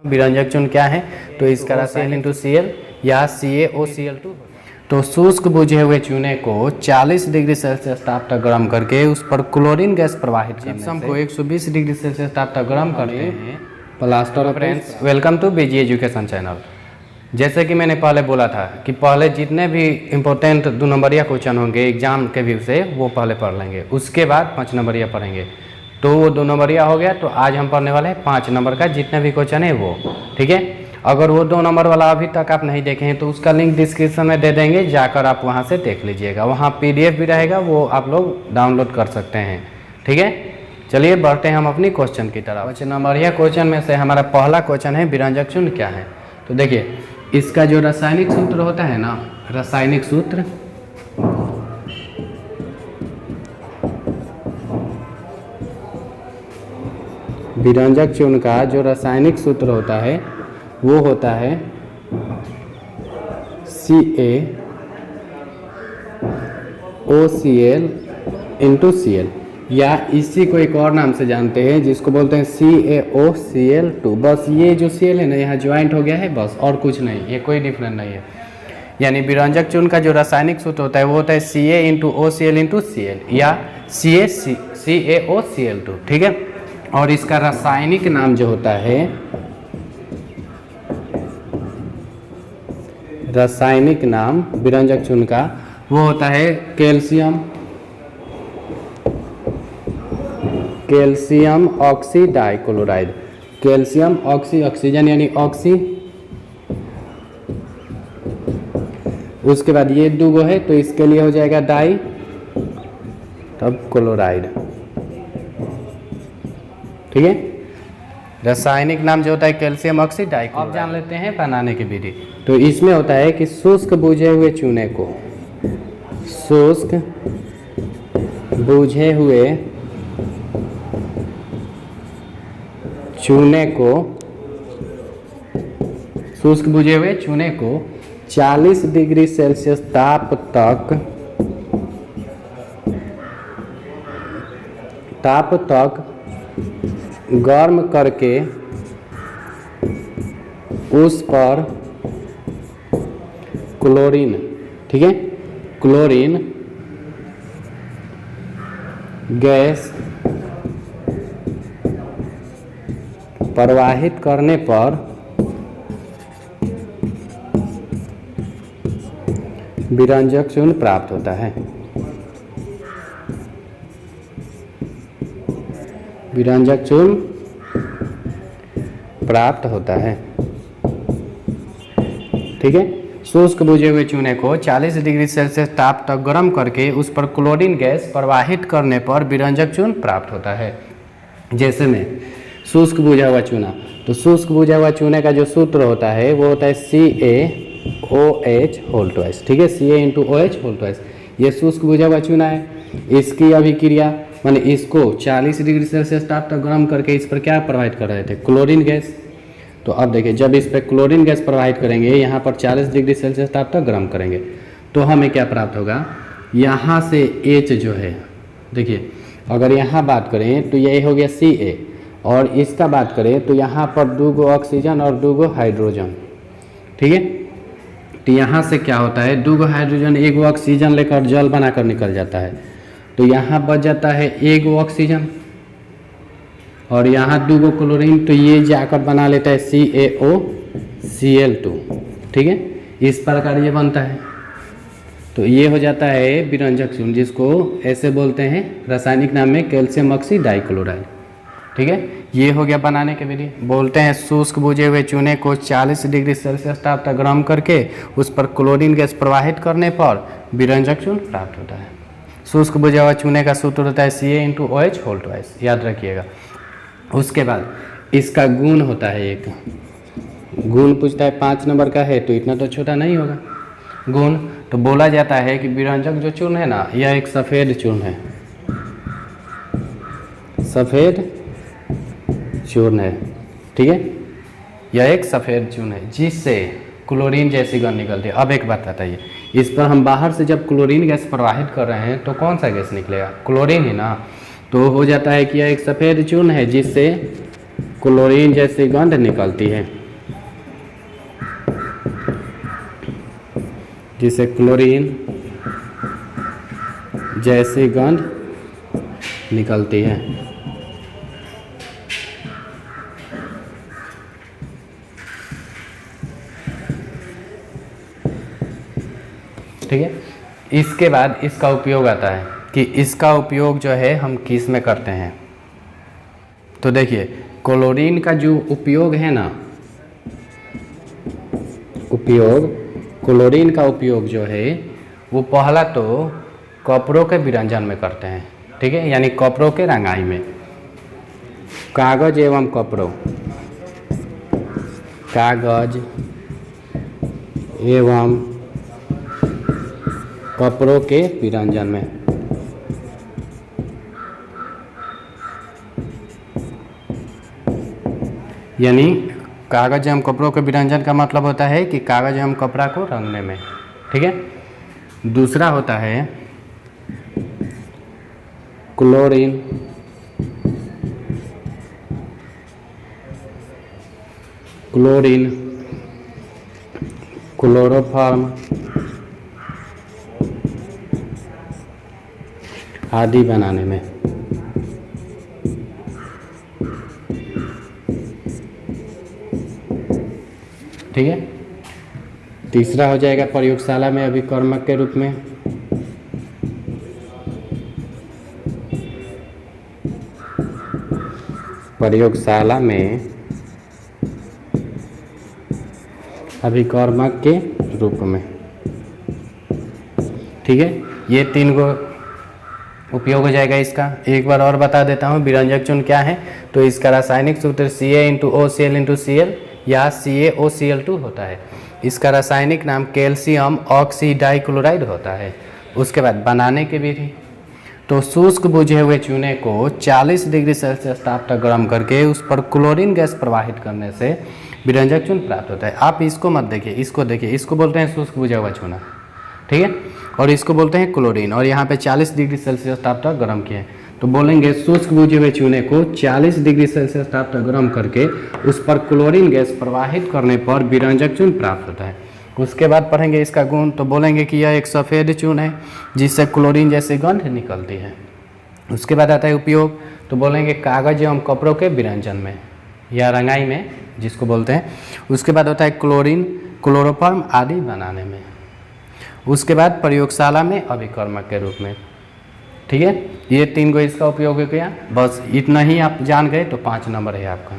विरंजक चूर्ण क्या है, तो इसका रासायनिक इंटू Cl या CaOCl2। तो शुष्क बुझे हुए चूने को 40 डिग्री सेल्सियस ताप तक गर्म करके उस पर क्लोरीन गैस प्रवाहित करने से को 120 डिग्री सेल्सियस ताप तक गर्म करते हैं plaster. Friends, welcome to BG education channel. जैसे कि मैंने पहले बोला था कि पहले जितने भी इम्पोर्टेंट 2 नंबरिया क्वेश्चन होंगे एग्जाम के व्यू से वो पहले पढ़ लेंगे, उसके बाद 5 नंबरिया पढ़ेंगे। तो वो 2 नंबरिया हो गया, तो आज हम पढ़ने वाले हैं 5 नंबर का जितने भी क्वेश्चन है वो, ठीक है। अगर वो 2 नंबर वाला अभी तक आप नहीं देखे हैं तो उसका लिंक डिस्क्रिप्शन में दे देंगे, जाकर आप वहाँ से देख लीजिएगा। वहाँ PDF भी रहेगा, वो आप लोग डाउनलोड कर सकते हैं, ठीक है। चलिए बढ़ते हैं हम अपनी क्वेश्चन की तरफ। 5 नंबरिया क्वेश्चन में से हमारा पहला क्वेश्चन है विरंजक चूर्ण क्या है। तो देखिए इसका जो रासायनिक सूत्र होता है ना, रासायनिक सूत्र विरंजक चूर्ण का जो रासायनिक सूत्र होता है वो होता है CaOCl इंटू Cl, या इसी को एक और नाम से जानते हैं जिसको बोलते हैं CaOCl2। बस ये जो Cl है ना यहाँ ज्वाइंट हो गया है, बस और कुछ नहीं, ये कोई डिफरेंस नहीं है। यानी विरंजक चूर्ण का जो रासायनिक सूत्र होता है वो होता है Ca into OCl into Cl या CaOCl2, ठीक है। और इसका रासायनिक नाम जो होता है, रासायनिक नाम विरंजक चूर्ण का वो होता है कैल्शियम ऑक्सीडाइक्लोराइड। कैल्शियम ऑक्सीजन यानी ऑक्सी, उसके बाद ये 2 है तो इसके लिए हो जाएगा डाई, तब क्लोराइड, ठीक है। रासायनिक नाम जो होता है कैल्शियम ऑक्सीडाइक्लोराइड। अब जान लेते हैं बनाने की विधि। तो इसमें होता है कि शुष्क बुझे हुए चूने को, शुष्क बुझे हुए चूने को, शुष्क बुझे हुए चूने को 40 डिग्री सेल्सियस ताप तक गर्म करके उस पर क्लोरीन, ठीक है, क्लोरीन गैस प्रवाहित करने पर विरंजक चूर्ण प्राप्त होता है। विरंजक चूर्ण प्राप्त होता है, ठीक है। शुष्क बुझे हुए चूने को 40 डिग्री सेल्सियस ताप तक गर्म करके उस पर क्लोरीन गैस प्रवाहित करने पर विरंजक चूर्ण प्राप्त होता है। जैसे में शुष्क बुझा हुआ चूना, तो शुष्क बुझा हुआ चूने का जो सूत्र होता है वो होता है CaOH2, ठीक है, Ca इंटू OH2। ये शुष्क बुझा हुआ चूना है, इसकी अभिक्रिया माने इसको 40 डिग्री सेल्सियस ताप तक गर्म करके इस पर क्या प्रवाहित कर रहे थे, क्लोरीन गैस। तो अब देखिए जब इस पर क्लोरीन गैस प्रवाहित करेंगे, यहाँ पर 40 डिग्री सेल्सियस ताप तक गर्म करेंगे, तो हमें क्या प्राप्त होगा, यहाँ से H जो है, देखिए अगर यहाँ बात करें तो ये हो गया Ca, और इसका बात करें तो यहाँ पर 2 ऑक्सीजन और 2 हाइड्रोजन, ठीक है। तो यहाँ से क्या होता है, 2 हाइड्रोजन 1 ऑक्सीजन लेकर जल बनाकर निकल जाता है, तो यहाँ बच जाता है 1 ऑक्सीजन और यहाँ 2 क्लोरीन, तो ये जाकर बना लेता है CaOCl2, ठीक है। इस प्रकार ये बनता है। तो ये हो जाता है विरंजक चूर्ण, जिसको ऐसे बोलते हैं रासायनिक नाम में कैल्शियम ऑक्सीडाइक्लोराइड, ठीक है। ये हो गया बनाने के विधि। बोलते हैं शुष्क बुझे हुए चूने को 40 डिग्री सेल्सियस ताप तक गर्म करके उस पर क्लोरीन गैस प्रवाहित करने पर विरंजक चूर्ण प्राप्त होता है। शुष्क बुझा हुआ चूने का सूत्र होता है Ca इंटू OH2, याद रखिएगा। उसके बाद इसका गुण होता है, एक गुण पूछता है 5 नंबर का है तो इतना तो छोटा नहीं होगा गुण। तो बोला जाता है कि विरंजक जो चूर्ण है ना, यह एक सफ़ेद चूर्ण है, सफ़ेद चूर्ण है, ठीक है। यह एक सफ़ेद चूर्ण है जिससे क्लोरीन जैसी गंध निकलती है। अब एक बात बताइए, इस पर हम बाहर से जब क्लोरीन गैस प्रवाहित कर रहे हैं तो कौन सा गैस निकलेगा? क्लोरीन ही ना। तो हो जाता है कि यह एक सफ़ेद चूर्ण है जिससे क्लोरीन जैसी गंध निकलती है, जिसे क्लोरीन जैसी गंध निकलती है। ठीक है, इसके बाद इसका उपयोग आता है कि इसका उपयोग जो है हम किस में करते हैं। तो देखिए क्लोरीन का जो उपयोग है ना, क्लोरीन का उपयोग जो है वो पहला तो कपड़ों के विरंजन में करते हैं। ठीक है, यानी कपड़ों के रंगाई में, कागज एवं कपड़ों, कागज एवं कपड़ों के विरंजन में। यानी कागज एवं कपड़ों के विरंजन का मतलब होता है कि कागज एवं कपड़ा को रंगने में। ठीक है, दूसरा होता है क्लोरीन, क्लोरीन क्लोरोफॉर्म आदि बनाने में। ठीक है, तीसरा हो जाएगा प्रयोगशाला में अभिकर्मक के रूप में। प्रयोगशाला में अभिकर्मक के रूप में। ठीक है, ये तीन गो उपयोग हो जाएगा इसका। एक बार और बता देता हूँ विरंजक चूर्ण क्या है। तो इसका रासायनिक सूत्र Ca*OCl*Cl या CaOCl2 होता है। इसका रासायनिक नाम कैल्शियम ऑक्सीडाइक्लोराइड होता है। उसके बाद बनाने की विधि, तो शुष्क बुझे हुए चूने को 40 डिग्री सेल्सियस ताप तक गर्म करके उस पर क्लोरीन गैस प्रवाहित करने से विरंजक चूर्ण प्राप्त होता है। आप इसको मत देखिए, इसको देखिए, इसको बोलते हैं शुष्क बुझा हुआ चूना। ठीक है, और इसको बोलते हैं क्लोरीन, और यहाँ पे 40 डिग्री सेल्सियस ताप तक गर्म किए। तो बोलेंगे शुष्क बुझे हुए चूने को 40 डिग्री सेल्सियस ताप तक गर्म करके उस पर क्लोरीन गैस प्रवाहित करने पर विरंजक चूर्ण प्राप्त होता है। उसके बाद पढ़ेंगे इसका गुण, तो बोलेंगे कि यह एक सफ़ेद चूर्ण है जिससे क्लोरीन जैसी गंध निकलती है। उसके बाद आता है उपयोग, तो बोलेंगे कागज एवं कपड़ों के विरंजन में या रंगाई में जिसको बोलते हैं। उसके बाद होता है क्लोरीन क्लोरोफॉर्म आदि बनाने में। उसके बाद प्रयोगशाला में अभिकर्मक के रूप में। ठीक है, ये तीन गो इसका उपयोग हो गया। बस इतना ही आप जान गए तो 5 नंबर है आपका।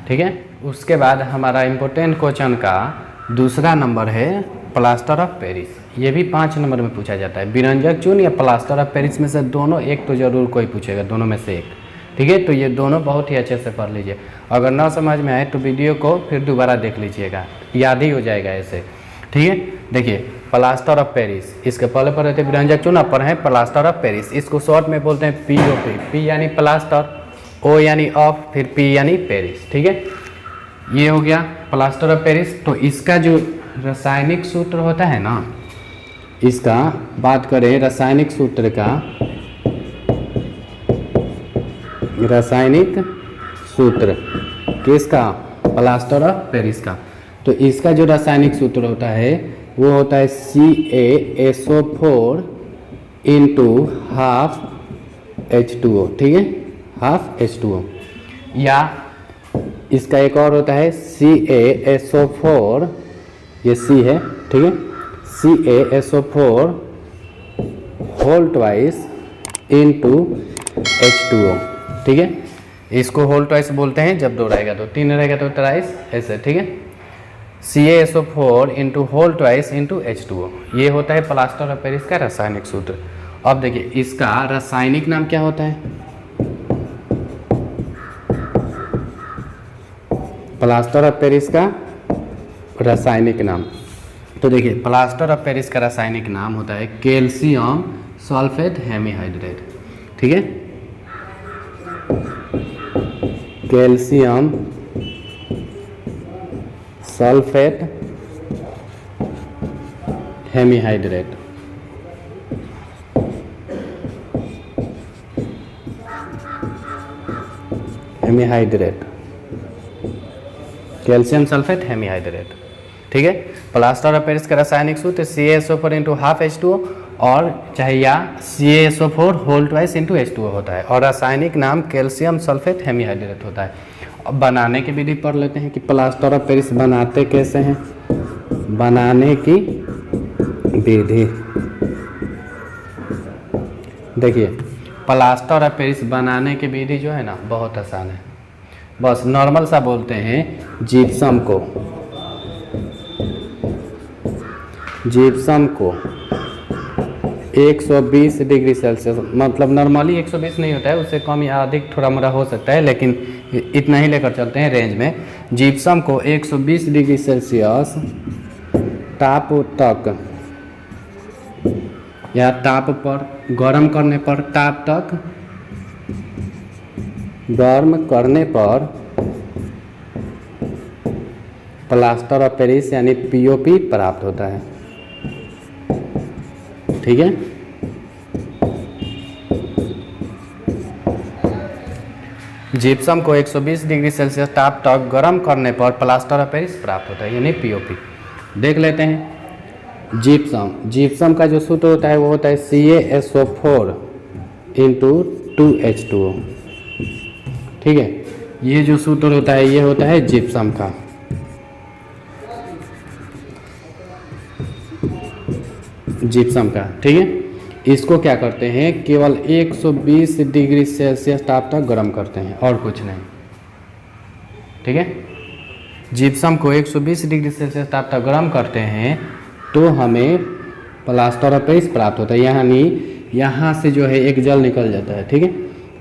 ठीक है, उसके बाद हमारा इम्पोर्टेंट क्वेश्चन का दूसरा नंबर है प्लास्टर ऑफ पेरिस। ये भी 5 नंबर में पूछा जाता है। विरंजक चूर्ण या प्लास्टर ऑफ पेरिस में से दोनों एक तो जरूर कोई पूछेगा, दोनों में से एक। ठीक है, तो ये दोनों बहुत ही अच्छे से पढ़ लीजिए। अगर ना समझ में आए तो वीडियो को फिर दोबारा देख लीजिएगा, याद ही हो जाएगा ऐसे। ठीक है, देखिए प्लास्टर ऑफ पेरिस, इसके पहले पर रहते विरंजक चूर्ण, पर है प्लास्टर ऑफ पेरिस। इसको शॉर्ट में बोलते हैं POP। P यानी प्लास्टर, O यानी ऑफ, फिर P यानी पेरिस। ठीक है, ये हो गया प्लास्टर ऑफ पेरिस। तो इसका जो रासायनिक सूत्र होता है ना, इसका बात करें रासायनिक सूत्र का, रासायनिक सूत्र किसका, प्लास्टर ऑफ पेरिस का। तो इसका जो रासायनिक सूत्र होता है वो होता है CaSO4 इंटू हाफ H2O। ठीक है, हाफ H2O। या इसका एक और होता है CaSO4, ये C है। ठीक है, CaSO4 whole twice into H2O। ठीक है, इसको होल ट्वाइस बोलते हैं जब 2 रहेगा तो, 3 रहेगा तो ट्राइस, ऐसे। ठीक है, CaSO4 into whole twice into H2O, ये होता है प्लास्टर ऑफ पेरिस का रासायनिक सूत्र। अब देखिए इसका रासायनिक नाम क्या होता है, प्लास्टर ऑफ पेरिस का रासायनिक नाम। तो देखिए प्लास्टर ऑफ पेरिस का रासायनिक नाम होता है कैल्शियम सल्फेट हेमीहाइड्रेट। ठीक है, calcium sulphate hemihydrate. Hemihydrate, calcium sulphate hemihydrate, ठीक है। प्लास्टर ऑफ पेरिस का रासायनिक सूत्र CaSO4 इंटू हाफ H2O और चाहे या CaSO4 whole twice into H2O होता है और रासायनिक नाम कैल्शियम सल्फेट हेमीहाइड्रेट होता है। अब बनाने की विधि पढ़ लेते हैं कि प्लास्टर ऑफ पेरिस बनाते कैसे हैं। बनाने की विधि देखिए, प्लास्टर ऑफ पेरिस बनाने की विधि जो है ना बहुत आसान है। बस नॉर्मल सा बोलते हैं, जिप्सम को 120 डिग्री सेल्सियस, मतलब नॉर्मली 120 नहीं होता है, उससे कम या अधिक थोड़ा मोड़ा हो सकता है, लेकिन इतना ही लेकर चलते हैं रेंज में। जिप्सम को 120 डिग्री सेल्सियस ताप तक या ताप पर गर्म करने पर, ताप तक गर्म करने पर प्लास्टर ऑफ पेरिस यानी POP प्राप्त होता है, ठीक है। जिप्सम को 120 डिग्री सेल्सियस ताप तक गर्म करने पर प्लास्टर ऑफ पेरिस प्राप्त होता है यानी POP। देख लेते हैं जिप्सम का जो सूत्र होता है वो होता है CaSO4 इंटू 2H2O, ठीक है। ये जो सूत्र होता है ये होता है जिप्सम का। ठीक है। इसको क्या करते हैं, केवल 120 डिग्री सेल्सियस ताप तक गर्म करते हैं और कुछ नहीं, ठीक है। जिप्सम को 120 डिग्री सेल्सियस ताप तक गर्म करते हैं तो हमें प्लास्टर ऑफ पेरिस प्राप्त होता है। यानी यहाँ से जो है एक जल निकल जाता है, ठीक है,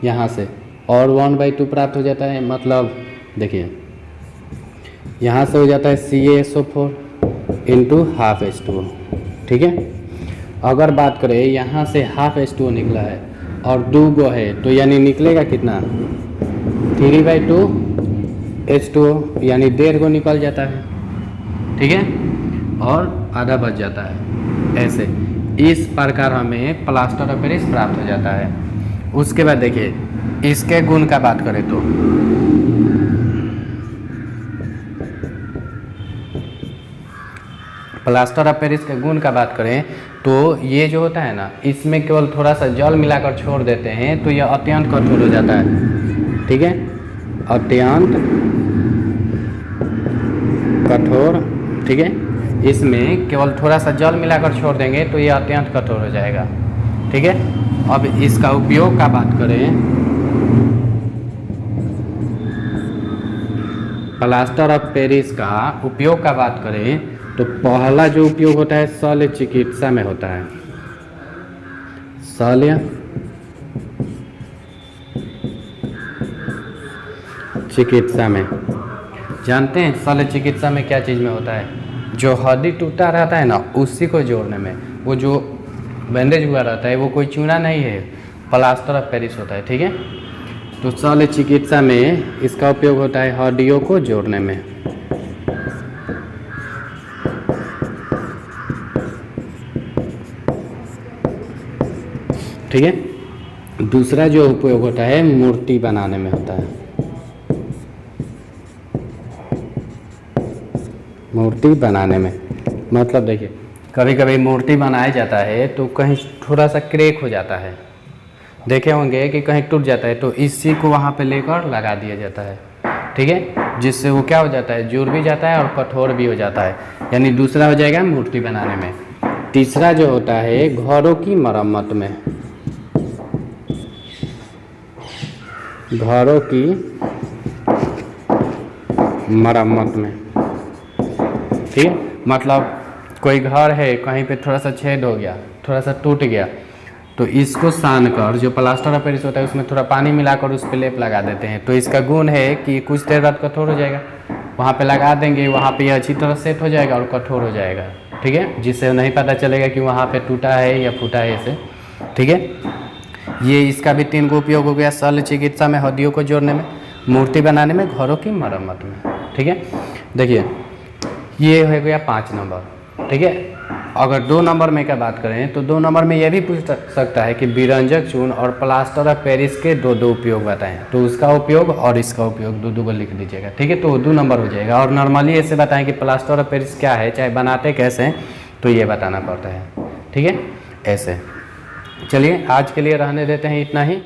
यहाँ से, और 1/2 प्राप्त हो जाता है। मतलब देखिए यहाँ से हो जाता है CaSO4 इंटू हाफ H2O, ठीक है। अगर बात करें यहाँ से हाफ H2O निकला है और 2 गो है तो यानी निकलेगा कितना, 3/2 H2O, यानी 1.5 गो निकल जाता है, ठीक है, और आधा बच जाता है। ऐसे इस प्रकार हमें प्लास्टर ऑफ पेरिस प्राप्त हो जाता है। उसके बाद देखिए इसके गुण का बात करें तो प्लास्टर ऑफ पेरिस के गुण का बात करें तो ये जो होता है ना, इसमें केवल थोड़ा सा जल मिलाकर छोड़ देते हैं तो यह अत्यंत कठोर हो जाता है, ठीक है, अत्यंत कठोर, ठीक है। इसमें केवल थोड़ा सा जल मिलाकर छोड़ देंगे तो यह अत्यंत कठोर हो जाएगा, ठीक है। अब इसका उपयोग का बात करें, प्लास्टर ऑफ पेरिस का उपयोग का बात करें तो पहला जो उपयोग होता है शल्य चिकित्सा में होता है। शल्य चिकित्सा में जानते हैं, शल्य चिकित्सा में क्या चीज़ में होता है, जो हड्डी टूटा रहता है ना उसी को जोड़ने में, वो जो बैंडेज हुआ रहता है वो कोई चूना नहीं है, प्लास्टर ऑफ पेरिस होता है, ठीक है। तो शल्य चिकित्सा में इसका उपयोग होता है हड्डियों को जोड़ने में, ठीक है। दूसरा जो उपयोग होता है मूर्ति बनाने में होता है, मूर्ति बनाने में, मतलब देखिए कभी कभी मूर्ति बनाया जाता है तो कहीं थोड़ा सा क्रैक हो जाता है, देखे होंगे कि कहीं टूट जाता है तो इसी को वहाँ पे लेकर लगा दिया जाता है, ठीक है, जिससे वो क्या हो जाता है, जुड़ भी जाता है और कठोर भी हो जाता है, यानी दूसरा हो जाएगा मूर्ति बनाने में। तीसरा जो होता है घरों की मरम्मत में, घरों की मरम्मत में, ठीक है। मतलब कोई घर है कहीं पे थोड़ा सा छेद हो गया, थोड़ा सा टूट गया, तो इसको सान कर जो प्लास्टर ऑफ पेरिस होता है उसमें थोड़ा पानी मिलाकर उस पर लेप लगा देते हैं। तो इसका गुण है कि कुछ देर बाद कठोर हो जाएगा, वहाँ पे लगा देंगे, वहाँ पे अच्छी तरह सेट हो जाएगा और कठोर हो जाएगा, ठीक है, जिससे नहीं पता चलेगा कि वहाँ पे टूटा है या फूटा है ऐसे, ठीक है। ये इसका भी 3 गो उपयोग हो गया, शल्य चिकित्सा में हड्डियों को जोड़ने में, मूर्ति बनाने में, घरों की मरम्मत में, ठीक है। देखिए ये हो गया 5 नंबर। ठीक है। अगर 2 नंबर में क्या बात करें तो 2 नंबर में यह भी पूछ सकता है कि विरंजक चूर्ण और प्लास्टर ऑफ पेरिस के दो उपयोग बताएं, तो उसका उपयोग और इसका उपयोग दो को लिख दीजिएगा, ठीक है। तो 2 नंबर हो जाएगा। और नॉर्मली ऐसे बताएं कि प्लास्टर ऑफ पेरिस क्या है, चाहे बनाते कैसे हैं, तो ये बताना पड़ता है, ठीक है। ऐसे चलिए आज के लिए रहने देते हैं इतना ही।